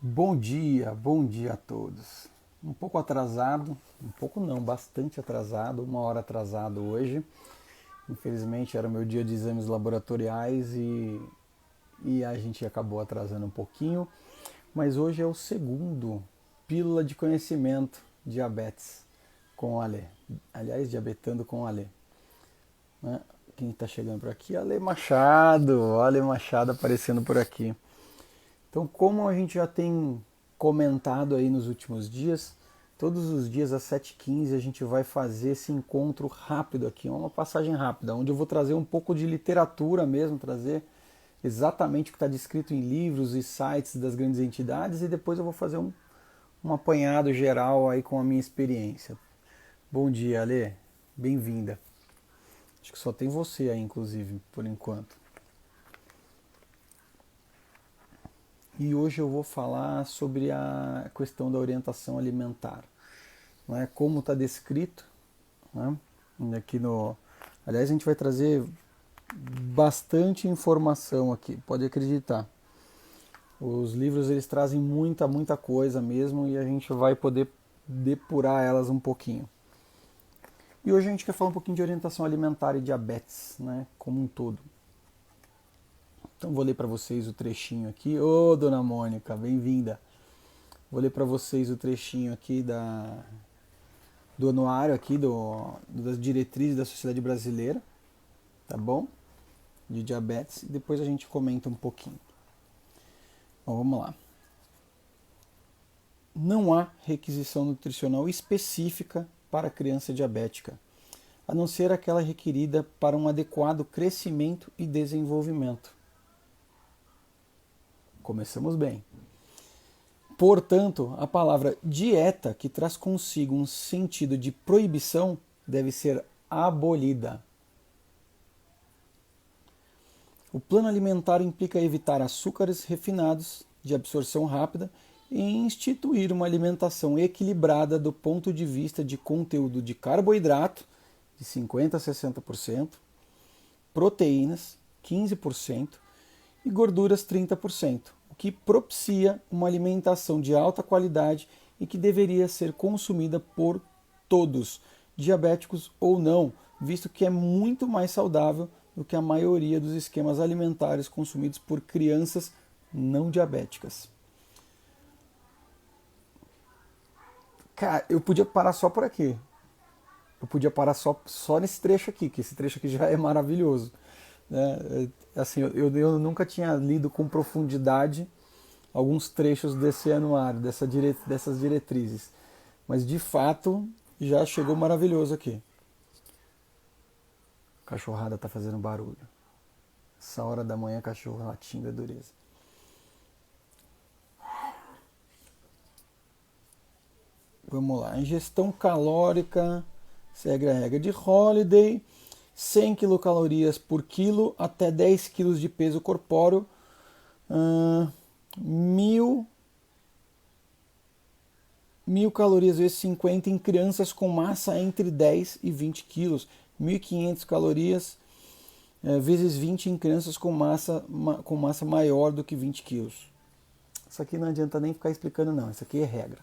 Bom dia a todos. Um pouco atrasado, um pouco não, bastante atrasado, 1 hora atrasado hoje. Infelizmente era o meu dia de exames laboratoriais e a gente acabou atrasando um pouquinho. Mas hoje é o segundo Pílula de Conhecimento Diabetes com o Ale. Aliás, Diabetando com o Ale. Né? Quem está chegando por aqui? Ale Machado. Ale Machado aparecendo por aqui. Então, como a gente já tem comentado aí nos últimos dias, todos os dias às 7h15 a gente vai fazer esse encontro rápido aqui, uma passagem rápida, onde eu vou trazer um pouco de literatura mesmo, trazer exatamente o que está descrito em livros e sites das grandes entidades e depois eu vou fazer um apanhado geral aí com a minha experiência. Bom dia, Ale. Bem-vinda. Acho que só tem você aí, inclusive, por enquanto. E hoje eu vou falar sobre a questão da orientação alimentar, né? Como está descrito, né? Aqui no, aliás, a gente vai trazer bastante informação aqui, pode acreditar. Os livros eles trazem muita coisa mesmo e a gente vai poder depurar elas um pouquinho. E hoje a gente quer falar um pouquinho de orientação alimentar e diabetes, né? Como um todo. Então vou ler para vocês o trechinho aqui. Ô, Dona Mônica, bem-vinda. Vou ler para vocês o trechinho aqui do anuário aqui das diretrizes da Sociedade Brasileira, tá bom? De diabetes. E depois a gente comenta um pouquinho. Bom, vamos lá. Não há requisição nutricional específica para a criança diabética, a não ser aquela requerida para um adequado crescimento e desenvolvimento. Começamos bem. Portanto, a palavra dieta, que traz consigo um sentido de proibição, deve ser abolida. O plano alimentar implica evitar açúcares refinados, de absorção rápida, e instituir uma alimentação equilibrada do ponto de vista de conteúdo de carboidrato, de 50% a 60%, proteínas, 15%, e gorduras 30%, o que propicia uma alimentação de alta qualidade e que deveria ser consumida por todos, diabéticos ou não, visto que é muito mais saudável do que a maioria dos esquemas alimentares consumidos por crianças não diabéticas. Cara, eu podia parar só por aqui. Eu podia parar só nesse trecho aqui, que esse trecho aqui já é maravilhoso. Né? Assim, eu nunca tinha lido com profundidade alguns trechos desse anuário, dessas diretrizes. Mas de fato já chegou maravilhoso aqui. A cachorrada tá fazendo barulho. Essa hora da manhã, cachorro latindo é dureza. Vamos lá. Ingestão calórica segue a regra de Holiday. 100 quilocalorias por quilo até 10 quilos de peso corpóreo, 1.000 calorias vezes 50 em crianças com massa entre 10 e 20 quilos, 1.500 calorias vezes 20 em crianças com massa maior do que 20 quilos. Isso aqui não adianta nem ficar explicando não, isso aqui é regra.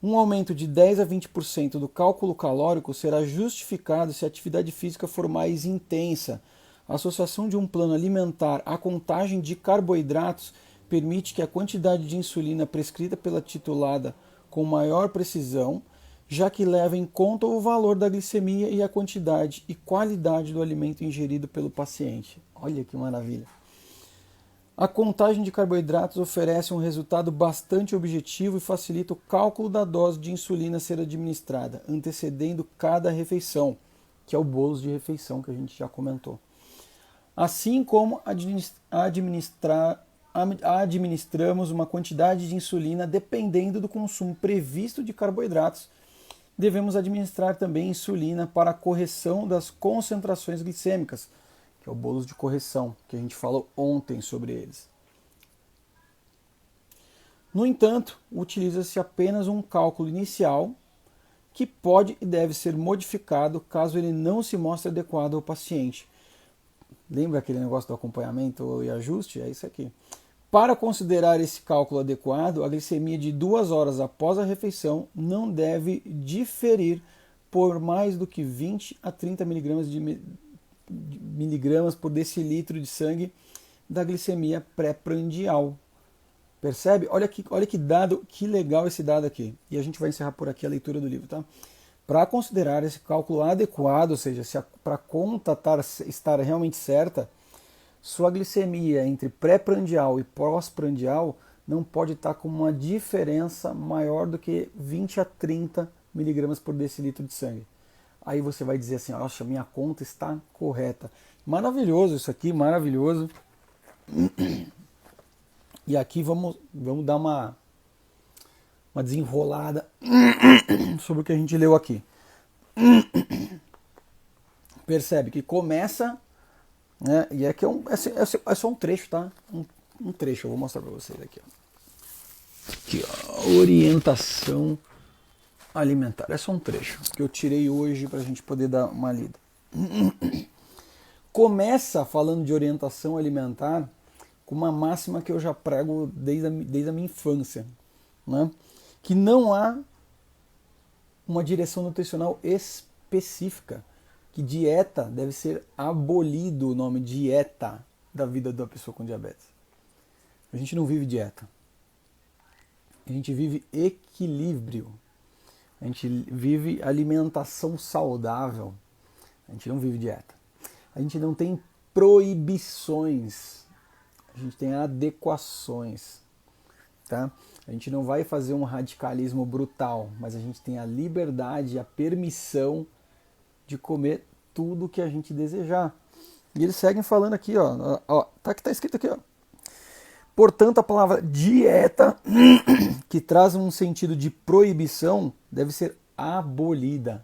Um aumento de 10 a 20% do cálculo calórico será justificado se a atividade física for mais intensa. A associação de um plano alimentar à contagem de carboidratos permite que a quantidade de insulina prescrita pela titulada com maior precisão, já que leva em conta o valor da glicemia e a quantidade e qualidade do alimento ingerido pelo paciente. Olha que maravilha! A contagem de carboidratos oferece um resultado bastante objetivo e facilita o cálculo da dose de insulina a ser administrada, antecedendo cada refeição, que é o bolo de refeição que a gente já comentou. Assim como administramos uma quantidade de insulina dependendo do consumo previsto de carboidratos, devemos administrar também insulina para a correção das concentrações glicêmicas, que é o bolo de correção, que a gente falou ontem sobre eles. No entanto, utiliza-se apenas um cálculo inicial que pode e deve ser modificado caso ele não se mostre adequado ao paciente. Lembra aquele negócio do acompanhamento e ajuste? É isso aqui. Para considerar esse cálculo adequado, a glicemia de 2 horas após a refeição não deve diferir por mais do que 20 a 30 miligramas por decilitro de sangue da glicemia pré-prandial. Percebe? Olha que dado, que legal esse dado aqui. E a gente vai encerrar por aqui a leitura do livro, tá? Para considerar esse cálculo adequado, ou seja, para a conta estar realmente certa, sua glicemia entre pré-prandial e pós-prandial não pode estar com uma diferença maior do que 20 a 30 miligramas por decilitro de sangue. Aí você vai dizer assim, nossa, minha conta está correta. Maravilhoso isso aqui, maravilhoso. E aqui vamos dar uma desenrolada sobre o que a gente leu aqui. Percebe que começa, né? E aqui é só um trecho, tá? Um trecho, eu vou mostrar para vocês aqui. Aqui, ó, orientação alimentar. É só um trecho que eu tirei hoje para a gente poder dar uma lida. Começa falando de orientação alimentar com uma máxima que eu já prego desde a minha infância, né? Que não há uma direção nutricional específica, que dieta deve ser abolido o nome dieta da vida da pessoa com diabetes. A gente não vive dieta, a gente vive equilíbrio, a gente vive alimentação saudável, a gente não vive dieta, a gente não tem proibições, a gente tem adequações, tá? A gente não vai fazer um radicalismo brutal, mas a gente tem a liberdade, a permissão de comer tudo que a gente desejar. E eles seguem falando aqui, ó, tá escrito aqui, ó. Portanto, a palavra dieta, que traz um sentido de proibição, deve ser abolida.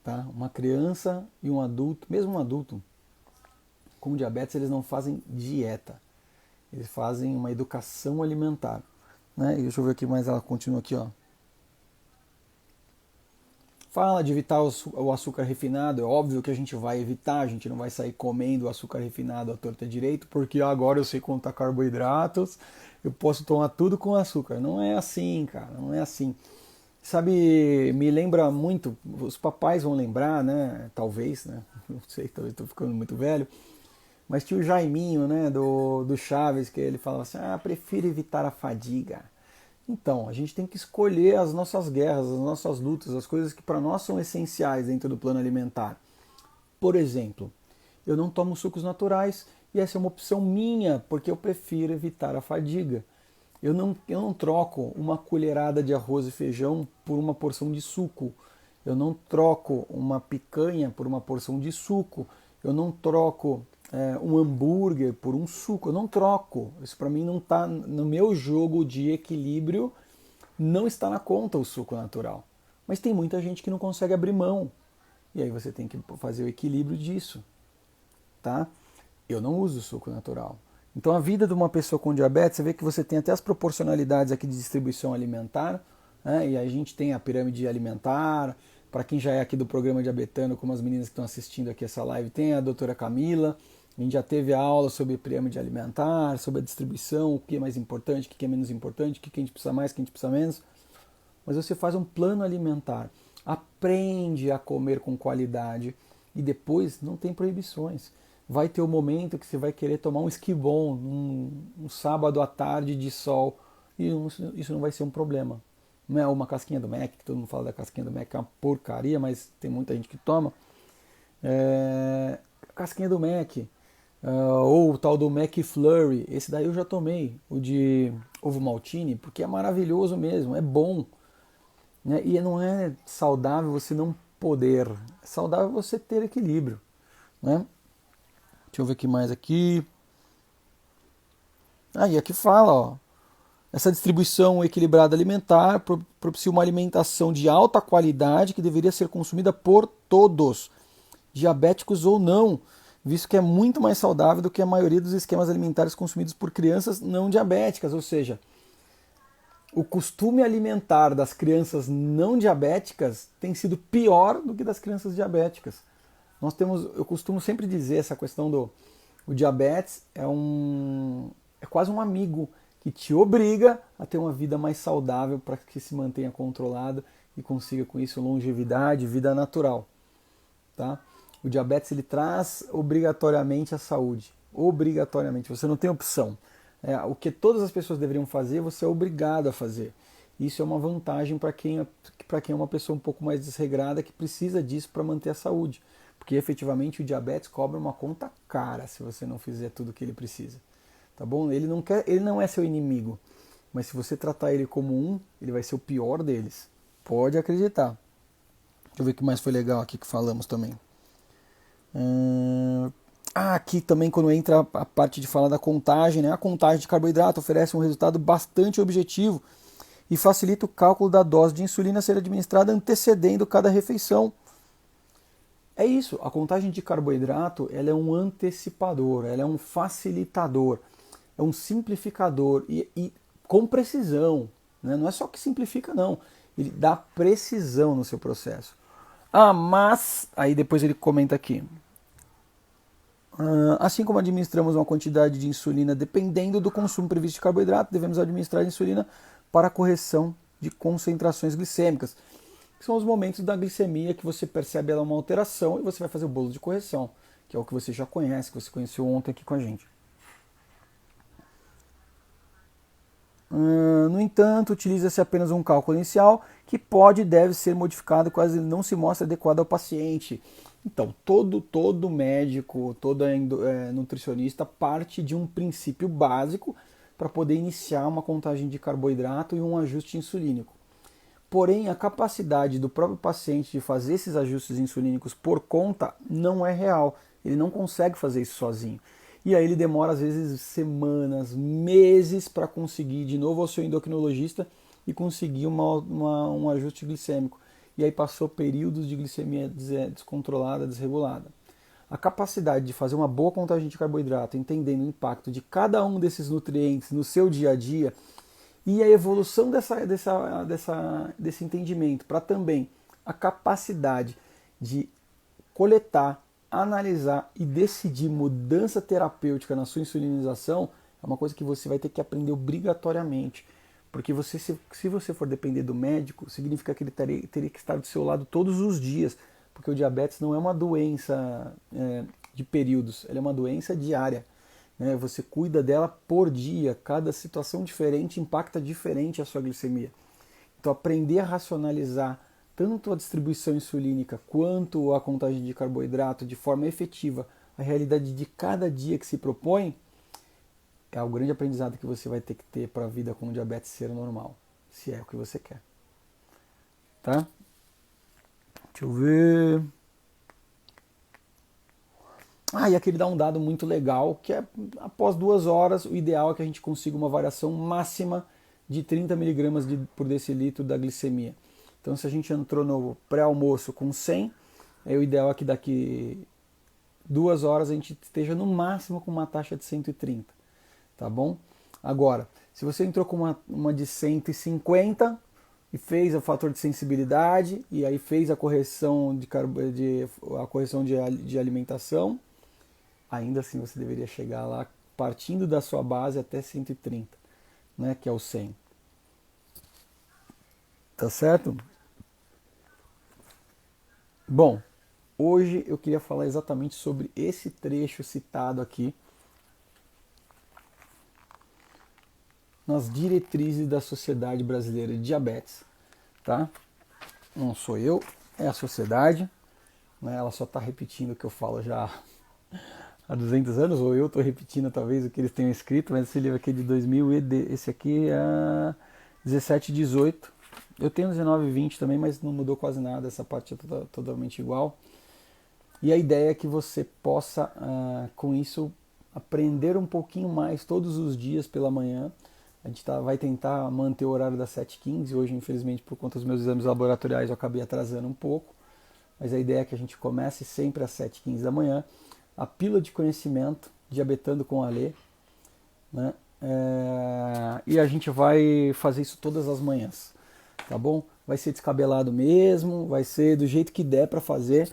Tá? Uma criança e um adulto, mesmo um adulto com diabetes, eles não fazem dieta. Eles fazem uma educação alimentar. Né? E deixa eu ver aqui mais, ela continua aqui, ó. Fala de evitar o açúcar refinado. É óbvio que a gente vai evitar, a gente não vai sair comendo o açúcar refinado à torta direito, porque agora eu sei contar carboidratos, eu posso tomar tudo com açúcar. Não é assim, cara, não é assim. Sabe, me lembra muito, os papais vão lembrar, né? Talvez, né? Não sei, talvez estou ficando muito velho. Mas tinha o Jaiminho, né, do Chaves, que ele falava assim, prefiro evitar a fadiga. Então, a gente tem que escolher as nossas guerras, as nossas lutas, as coisas que para nós são essenciais dentro do plano alimentar. Por exemplo, eu não tomo sucos naturais e essa é uma opção minha, porque eu prefiro evitar a fadiga. Eu não troco uma colherada de arroz e feijão por uma porção de suco. Eu não troco uma picanha por uma porção de suco. Eu não troco um hambúrguer por um suco. Eu não troco. Isso para mim não está no meu jogo de equilíbrio, não está na conta o suco natural. Mas tem muita gente que não consegue abrir mão. E aí você tem que fazer o equilíbrio disso. Tá? Eu não uso suco natural. Então a vida de uma pessoa com diabetes, você vê que você tem até as proporcionalidades aqui de distribuição alimentar, né? E a gente tem a pirâmide alimentar. Para quem já é aqui do programa Diabetano, como as meninas que estão assistindo aqui essa live, tem a doutora Camila. A gente já teve a aula sobre pirâmide alimentar, sobre a distribuição, o que é mais importante, o que é menos importante, o que a gente precisa mais, o que a gente precisa menos. Mas você faz um plano alimentar, aprende a comer com qualidade e depois não tem proibições. Vai ter o momento que você vai querer tomar um esquibom um sábado à tarde de sol e isso não vai ser um problema. Não é uma casquinha do Mac, que todo mundo fala da casquinha do Mac, que é uma porcaria, mas tem muita gente que toma. Casquinha do Mac, ou o tal do McFlurry, esse daí eu já tomei, o de ovo maltine, porque é maravilhoso mesmo, é bom. Né? E não é saudável você não poder, é saudável você ter equilíbrio. Né? Deixa eu ver o que mais aqui. E aqui fala, ó. Essa distribuição equilibrada alimentar propicia uma alimentação de alta qualidade que deveria ser consumida por todos, diabéticos ou não, visto que é muito mais saudável do que a maioria dos esquemas alimentares consumidos por crianças não diabéticas. Ou seja, o costume alimentar das crianças não diabéticas tem sido pior do que das crianças diabéticas. Eu costumo sempre dizer essa questão O diabetes é quase um amigo que te obriga a ter uma vida mais saudável para que se mantenha controlado e consiga com isso longevidade, vida natural, tá? O diabetes ele traz obrigatoriamente a saúde, obrigatoriamente, você não tem opção. O que todas as pessoas deveriam fazer, você é obrigado a fazer. Isso é uma vantagem para quem é uma pessoa um pouco mais desregrada que precisa disso para manter a saúde. Porque efetivamente o diabetes cobra uma conta cara se você não fizer tudo o que ele precisa. Tá bom? Ele não é seu inimigo, mas se você tratar ele como ele vai ser o pior deles. Pode acreditar. Deixa eu ver o que mais foi legal aqui que falamos também. Aqui também quando entra a parte de falar da contagem, né? A contagem de carboidrato oferece um resultado bastante objetivo e facilita o cálculo da dose de insulina a ser administrada antecedendo cada refeição. É isso, a contagem de carboidrato ela é um antecipador, ela é um facilitador, é um simplificador e com precisão, né? Não é só que simplifica não, ele dá precisão no seu processo. Mas, aí depois ele comenta aqui, assim como administramos uma quantidade de insulina dependendo do consumo previsto de carboidrato, devemos administrar a insulina para a correção de concentrações glicêmicas, que são os momentos da glicemia que você percebe ela uma alteração e você vai fazer o bolo de correção, que é o que você já conhece, que você conheceu ontem aqui com a gente. No entanto, utiliza-se apenas um cálculo inicial que pode e deve ser modificado caso ele não se mostre adequado ao paciente. Então, todo médico, todo nutricionista parte de um princípio básico para poder iniciar uma contagem de carboidrato e um ajuste insulínico. Porém, a capacidade do próprio paciente de fazer esses ajustes insulínicos por conta não é real. Ele não consegue fazer isso sozinho. E aí ele demora às vezes semanas, meses para conseguir de novo ao seu endocrinologista e conseguir um ajuste glicêmico. E aí passou períodos de glicemia descontrolada, desregulada. A capacidade de fazer uma boa contagem de carboidrato, entendendo o impacto de cada um desses nutrientes no seu dia a dia e a evolução desse entendimento para também a capacidade de coletar, analisar e decidir mudança terapêutica na sua insulinização é uma coisa que você vai ter que aprender obrigatoriamente. Porque se você for depender do médico, significa que ele teria que estar do seu lado todos os dias. Porque o diabetes não é uma doença de períodos, ela é uma doença diária. Né? Você cuida dela por dia, cada situação diferente impacta diferente a sua glicemia. Então aprender a racionalizar tanto a distribuição insulínica quanto a contagem de carboidrato de forma efetiva, a realidade de cada dia que se propõe, é o grande aprendizado que você vai ter que ter para a vida com diabetes ser normal, se é o que você quer. Tá? Deixa eu ver. E aqui ele dá um dado muito legal, que é após 2 horas, o ideal é que a gente consiga uma variação máxima de 30 mg por decilitro da glicemia. Então, se a gente entrou no pré-almoço com 100, o ideal é que daqui 2 horas a gente esteja no máximo com uma taxa de 130, tá bom? Agora, se você entrou com uma de 150 e fez o fator de sensibilidade e aí fez a correção de alimentação, ainda assim você deveria chegar lá partindo da sua base até 130, né, que é o 100. Tá certo? Bom, hoje eu queria falar exatamente sobre esse trecho citado aqui nas diretrizes da Sociedade Brasileira de Diabetes, tá? Não sou eu, é a sociedade, né? Ela só está repetindo o que eu falo já há 200 anos, ou eu estou repetindo talvez o que eles tenham escrito, mas esse livro aqui é de 2000 e esse aqui é 17 e 18. Eu tenho 19 e 20 também, mas não mudou quase nada, essa parte é totalmente igual. E a ideia é que você possa, com isso, aprender um pouquinho mais todos os dias pela manhã. A gente vai tentar manter o horário das 7h15. Hoje, infelizmente, por conta dos meus exames laboratoriais, eu acabei atrasando um pouco. Mas a ideia é que a gente comece sempre às 7h15 da manhã. A pílula de conhecimento, Diabetando com Alê, né? E a gente vai fazer isso todas as manhãs, tá bom? Vai ser descabelado mesmo, vai ser do jeito que der para fazer.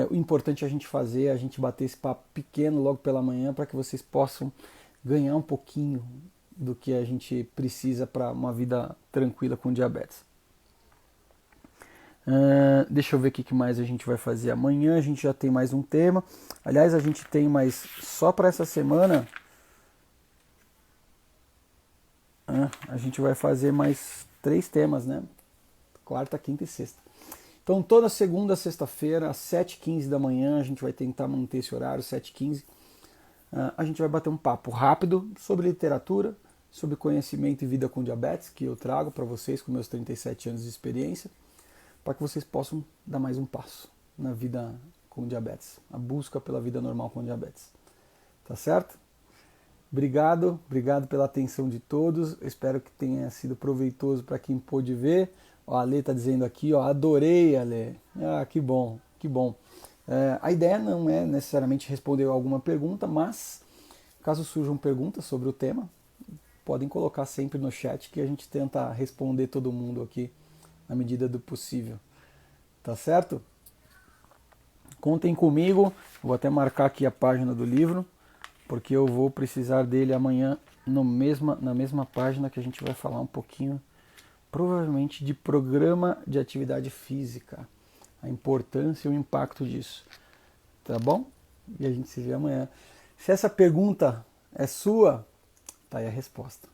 O importante é a gente fazer, a gente bater esse papo pequeno logo pela manhã para que vocês possam ganhar um pouquinho do que a gente precisa para uma vida tranquila com diabetes. Deixa eu ver o que mais a gente vai fazer amanhã. A gente já tem mais um tema. Aliás, a gente tem mais só para essa semana. A gente vai fazer mais 3 temas, né? Quarta, quinta e sexta. Então, toda segunda, sexta-feira, às 7h15 da manhã, a gente vai tentar manter esse horário, 7h15. A gente vai bater um papo rápido sobre literatura, sobre conhecimento e vida com diabetes, que eu trago para vocês com meus 37 anos de experiência, para que vocês possam dar mais um passo na vida com diabetes, a busca pela vida normal com diabetes. Tá certo? Obrigado pela atenção de todos. Espero que tenha sido proveitoso para quem pôde ver. Ó, a Ale está dizendo aqui, ó, adorei, Ale. Que bom, que bom. A ideia não é necessariamente responder alguma pergunta, mas caso surjam perguntas sobre o tema, podem colocar sempre no chat que a gente tenta responder todo mundo aqui na medida do possível. Tá certo? Contem comigo, vou até marcar aqui a página do livro, porque eu vou precisar dele amanhã na mesma página que a gente vai falar um pouquinho, provavelmente, de programa de atividade física, a importância e o impacto disso. Tá bom? E a gente se vê amanhã. Se essa pergunta é sua, tá aí a resposta.